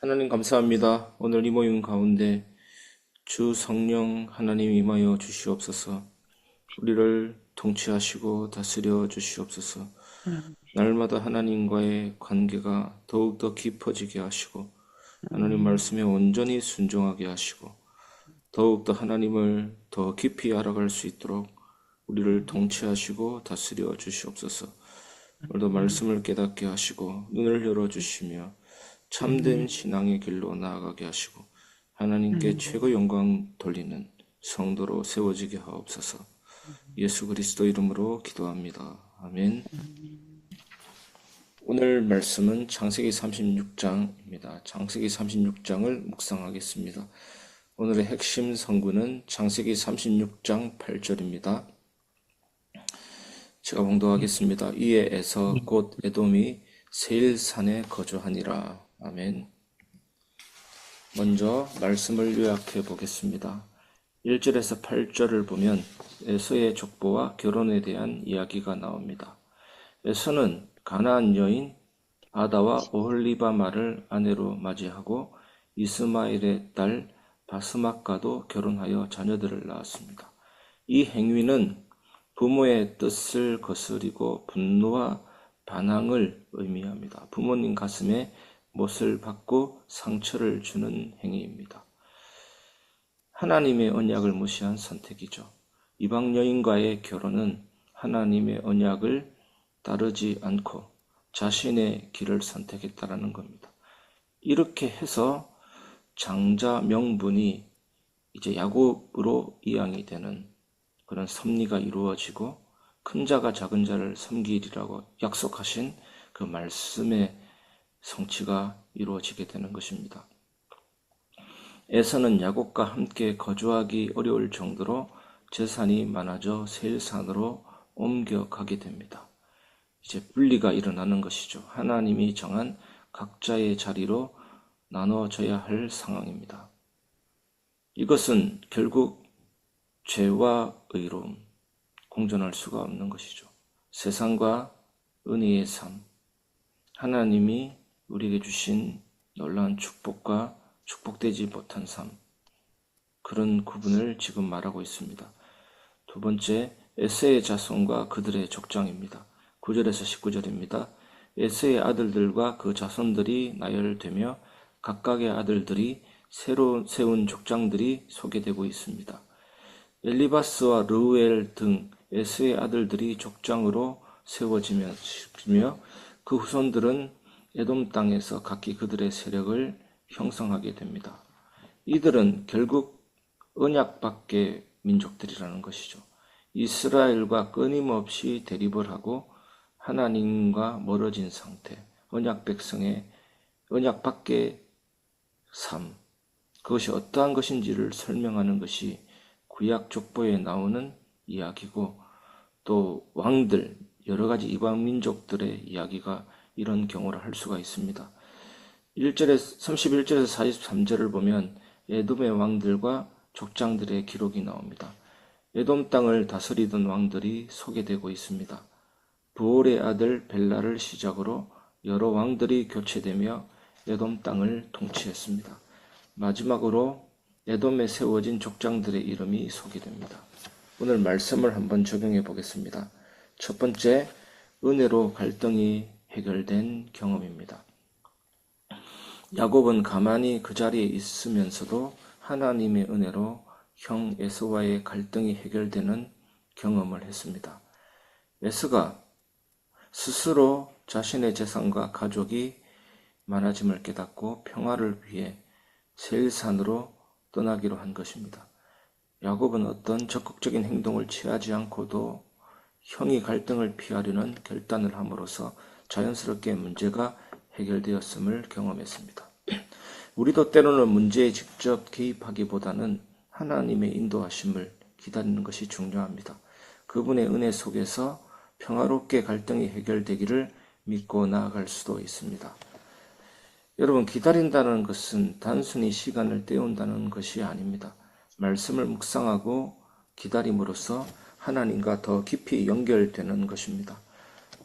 하나님 감사합니다. 오늘 이 모임 가운데 주 성령 하나님 임하여 주시옵소서. 우리를 통치하시고 다스려 주시옵소서. 음, 날마다 하나님과의 관계가 더욱더 깊어지게 하시고 하나님 음, 말씀에 온전히 순종하게 하시고 더욱더 하나님을 더 깊이 알아갈 수 있도록 우리를 통치하시고 다스려 주시옵소서. 오늘도 음, 말씀을 깨닫게 하시고 눈을 열어 주시며 참된 신앙의 길로 나아가게 하시고 하나님께 음, 최고 영광 돌리는 성도로 세워지게 하옵소서. 예수 그리스도 이름으로 기도합니다. 아멘. 오늘 말씀은 창세기 36장입니다. 창세기 36장을 묵상하겠습니다. 오늘의 핵심 성구는 창세기 36장 8절입니다. 제가 봉독하겠습니다. 이에 에서 곧 에돔이 세일산에 거주하니라. 아멘. 먼저 말씀을 요약해 보겠습니다. 1절에서 8절을 보면 에서의 족보와 결혼에 대한 이야기가 나옵니다. 에서는 가나안 여인 아다와 오홀리바마를 아내로 맞이하고 이스마엘의 딸 바스마과도 결혼하여 자녀들을 낳았습니다. 이 행위는 부모의 뜻을 거스리고 분노와 반항을 의미합니다. 부모님 가슴에 못을 박고 상처를 주는 행위입니다. 하나님의 언약을 무시한 선택이죠. 이방 여인과의 결혼은 하나님의 언약을 따르지 않고 자신의 길을 선택했다라는 겁니다. 이렇게 해서 장자 명분이 이제 야곱으로 이양이 되는 그런 섭리가 이루어지고 큰 자가 작은 자를 섬기리라고 약속하신 그 말씀의 성취가 이루어지게 되는 것입니다. 에서는 야곱과 함께 거주하기 어려울 정도로 재산이 많아져 세일산으로 옮겨가게 됩니다. 이제 분리가 일어나는 것이죠. 하나님이 정한 각자의 자리로 나눠져야 할 상황입니다. 이것은 결국 죄와 의로움, 공존할 수가 없는 것이죠. 세상과 은혜의 삶, 하나님이 우리에게 주신 놀라운 축복과 축복되지 못한 삶, 그런 구분을 지금 말하고 있습니다. 두 번째, 에세의 자손과 그들의 족장입니다. 9절에서 19절입니다. 에세의 아들들과 그 자손들이 나열되며 각각의 아들들이 새로 세운 족장들이 소개되고 있습니다. 엘리바스와 르우엘 등 에스의 아들들이 족장으로 세워지며 그 후손들은 에돔 땅에서 각기 그들의 세력을 형성하게 됩니다. 이들은 결국 언약 밖의 민족들이라는 것이죠. 이스라엘과 끊임없이 대립을 하고 하나님과 멀어진 상태, 언약 백성의 언약 밖의 삶, 그것이 어떠한 것인지를 설명하는 것이 구약 족보에 나오는 이야기고 또 왕들, 여러 가지 이방 민족들의 이야기가 이런 경우를 할 수가 있습니다. 31절에서 43절을 보면 에돔의 왕들과 족장들의 기록이 나옵니다. 에돔 땅을 다스리던 왕들이 소개되고 있습니다. 부올의 아들 벨라를 시작으로 여러 왕들이 교체되며 에돔 땅을 통치했습니다. 마지막으로 에돔에 세워진 족장들의 이름이 소개됩니다. 오늘 말씀을 한번 적용해 보겠습니다. 첫 번째, 은혜로 갈등이 해결된 경험입니다. 야곱은 가만히 그 자리에 있으면서도 하나님의 은혜로 형 에서와의 갈등이 해결되는 경험을 했습니다. 에서가 스스로 자신의 재산과 가족이 많아짐을 깨닫고 평화를 위해 세일산으로 떠나기로 한 것입니다. 야곱은 어떤 적극적인 행동을 취하지 않고도 형이 갈등을 피하려는 결단을 함으로써 자연스럽게 문제가 해결되었음을 경험했습니다. 우리도 때로는 문제에 직접 개입하기보다는 하나님의 인도하심을 기다리는 것이 중요합니다. 그분의 은혜 속에서 평화롭게 갈등이 해결되기를 믿고 나아갈 수도 있습니다. 여러분, 기다린다는 것은 단순히 시간을 때운다는 것이 아닙니다. 말씀을 묵상하고 기다림으로써 하나님과 더 깊이 연결되는 것입니다.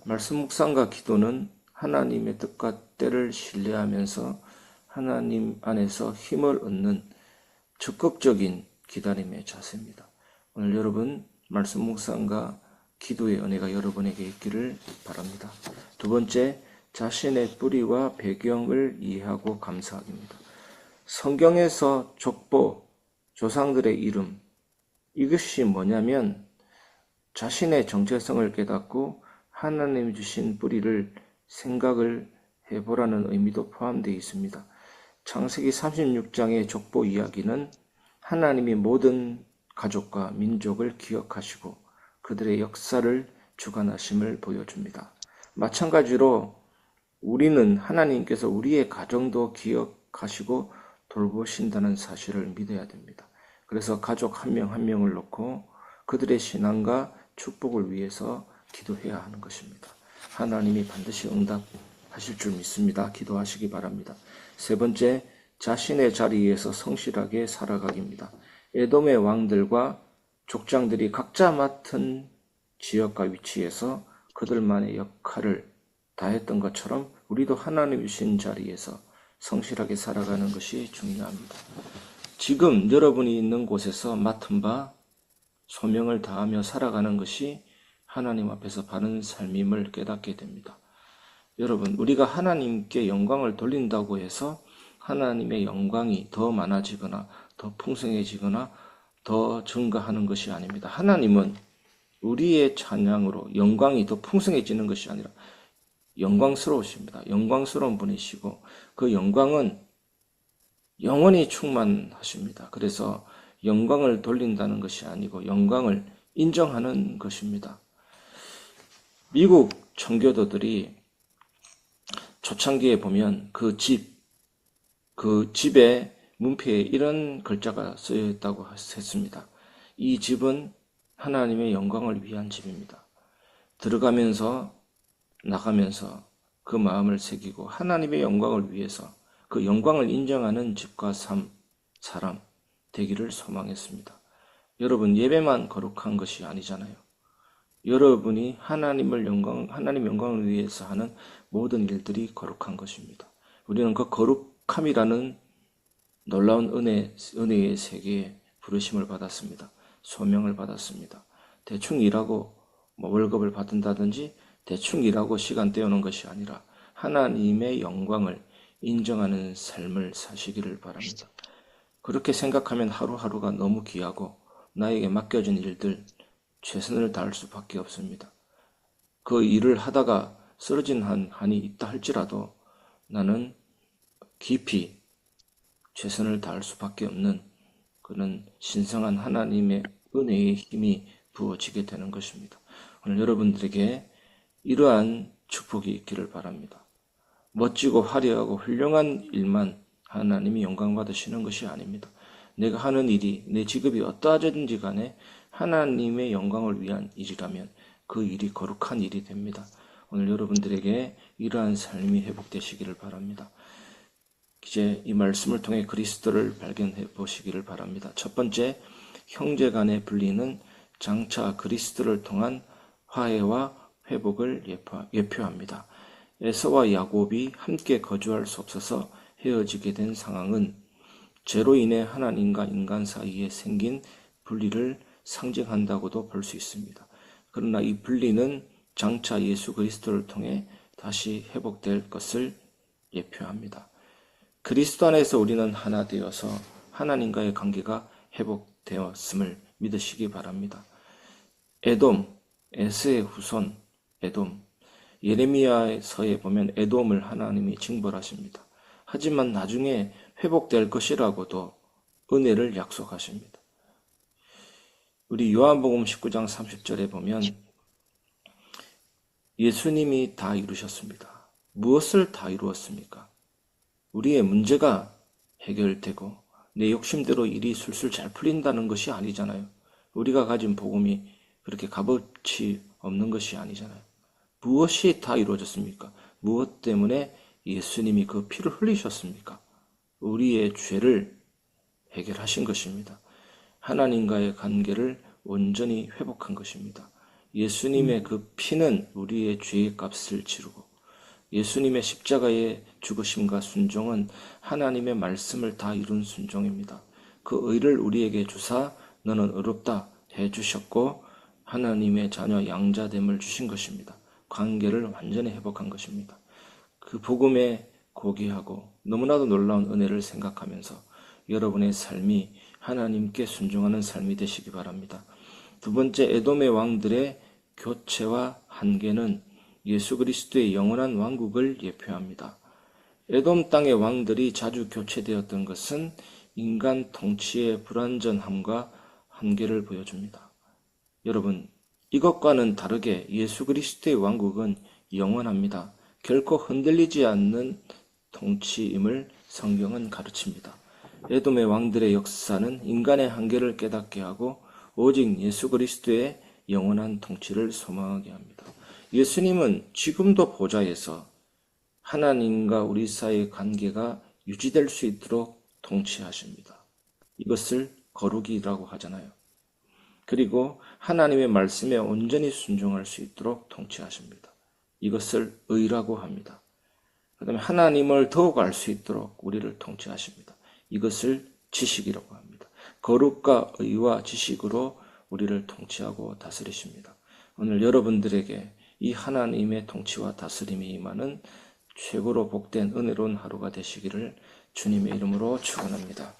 말씀 묵상과 기도는 하나님의 뜻과 때를 신뢰하면서 하나님 안에서 힘을 얻는 적극적인 기다림의 자세입니다. 오늘 여러분 말씀 묵상과 기도의 은혜가 여러분에게 있기를 바랍니다. 두 번째, 자신의 뿌리와 배경을 이해하고 감사하기입니다. 성경에서 족보, 조상들의 이름, 이것이 뭐냐면 자신의 정체성을 깨닫고 하나님이 주신 뿌리를 생각을 해보라는 의미도 포함되어 있습니다. 창세기 36장의 족보 이야기는 하나님이 모든 가족과 민족을 기억하시고 그들의 역사를 주관하심을 보여줍니다. 마찬가지로 우리는 하나님께서 우리의 가정도 기억하시고 돌보신다는 사실을 믿어야 됩니다. 그래서 가족 한 명 한 명을 놓고 그들의 신앙과 축복을 위해서 기도해야 하는 것입니다. 하나님이 반드시 응답하실 줄 믿습니다. 기도하시기 바랍니다. 세 번째, 자신의 자리에서 성실하게 살아가기입니다. 에돔의 왕들과 족장들이 각자 맡은 지역과 위치에서 그들만의 역할을 다했던 것처럼 우리도 하나님 주신 자리에서 성실하게 살아가는 것이 중요합니다. 지금 여러분이 있는 곳에서 맡은 바 소명을 다하며 살아가는 것이 하나님 앞에서 바른 삶임을 깨닫게 됩니다. 여러분, 우리가 하나님께 영광을 돌린다고 해서 하나님의 영광이 더 많아지거나 더 풍성해지거나 더 증가하는 것이 아닙니다. 하나님은 우리의 찬양으로 영광이 더 풍성해지는 것이 아니라 영광스러우십니다. 영광스러운 분이시고 그 영광은 영원히 충만하십니다. 그래서 영광을 돌린다는 것이 아니고 영광을 인정하는 것입니다. 미국 청교도들이 초창기에 보면 그 집의 문패에 이런 글자가 쓰여 있다고 했습니다. 이 집은 하나님의 영광을 위한 집입니다. 들어가면서 나가면서 그 마음을 새기고 하나님의 영광을 위해서 그 영광을 인정하는 집과 사람 되기를 소망했습니다. 여러분, 예배만 거룩한 것이 아니잖아요. 여러분이 하나님 영광을 위해서 하는 모든 일들이 거룩한 것입니다. 우리는 그 거룩함이라는 놀라운 은혜의 세계에 부르심을 받았습니다. 소명을 받았습니다. 대충 일하고 월급을 받는다든지 대충 일하고 시간 때우는 것이 아니라 하나님의 영광을 인정하는 삶을 사시기를 바랍니다. 그렇게 생각하면 하루하루가 너무 귀하고 나에게 맡겨진 일들 최선을 다할 수밖에 없습니다. 그 일을 하다가 쓰러진 한이 있다 할지라도 나는 깊이 최선을 다할 수밖에 없는 그런 신성한 하나님의 은혜의 힘이 부어지게 되는 것입니다. 오늘 여러분들에게 이러한 축복이 있기를 바랍니다. 멋지고 화려하고 훌륭한 일만 하나님이 영광 받으시는 것이 아닙니다. 내가 하는 일이 내 직업이 어떠하든지 간에 하나님의 영광을 위한 일이라면 그 일이 거룩한 일이 됩니다. 오늘 여러분들에게 이러한 삶이 회복되시기를 바랍니다. 이제 이 말씀을 통해 그리스도를 발견해 보시기를 바랍니다. 첫 번째, 형제 간의 분리는 장차 그리스도를 통한 화해와 회복을 예표합니다. 에서와 야곱이 함께 거주할 수 없어서 헤어지게 된 상황은 죄로 인해 하나님과 인간 사이에 생긴 분리를 상징한다고도 볼 수 있습니다. 그러나 이 분리는 장차 예수 그리스도를 통해 다시 회복될 것을 예표합니다. 그리스도 안에서 우리는 하나 되어서 하나님과의 관계가 회복되었음을 믿으시기 바랍니다. 에돔, 에스의 후손 에돔, 예레미야서에 보면 에돔을 하나님이 징벌하십니다. 하지만 나중에 회복될 것이라고도 은혜를 약속하십니다. 우리 요한복음 19장 30절에 보면 예수님이 다 이루셨습니다. 무엇을 다 이루었습니까? 우리의 문제가 해결되고 내 욕심대로 일이 술술 잘 풀린다는 것이 아니잖아요. 우리가 가진 복음이 그렇게 값어치 없는 것이 아니잖아요. 무엇이 다 이루어졌습니까? 무엇 때문에 예수님이 그 피를 흘리셨습니까? 우리의 죄를 해결하신 것입니다. 하나님과의 관계를 온전히 회복한 것입니다. 예수님의 그 피는 우리의 죄의 값을 치르고 예수님의 십자가의 죽으심과 순종은 하나님의 말씀을 다 이룬 순종입니다. 그 의를 우리에게 주사 너는 의롭다 해주셨고 하나님의 자녀 양자됨을 주신 것입니다. 관계를 완전히 회복한 것입니다. 그 복음에 고귀하고 너무나도 놀라운 은혜를 생각하면서 여러분의 삶이 하나님께 순종하는 삶이 되시기 바랍니다. 두 번째, 에돔의 왕들의 교체와 한계는 예수 그리스도의 영원한 왕국을 예표합니다. 에돔 땅의 왕들이 자주 교체되었던 것은 인간 통치의 불완전함과 한계를 보여줍니다. 여러분, 이것과는 다르게 예수 그리스도의 왕국은 영원합니다. 결코 흔들리지 않는 통치임을 성경은 가르칩니다. 에돔의 왕들의 역사는 인간의 한계를 깨닫게 하고 오직 예수 그리스도의 영원한 통치를 소망하게 합니다. 예수님은 지금도 보좌에서 하나님과 우리 사이의 관계가 유지될 수 있도록 통치하십니다. 이것을 거룩이라고 하잖아요. 그리고 하나님의 말씀에 온전히 순종할 수 있도록 통치하십니다. 이것을 의라고 합니다. 그 다음에 하나님을 더욱 알 수 있도록 우리를 통치하십니다. 이것을 지식이라고 합니다. 거룩과 의와 지식으로 우리를 통치하고 다스리십니다. 오늘 여러분들에게 이 하나님의 통치와 다스림이 임하는 최고로 복된 은혜로운 하루가 되시기를 주님의 이름으로 축원합니다.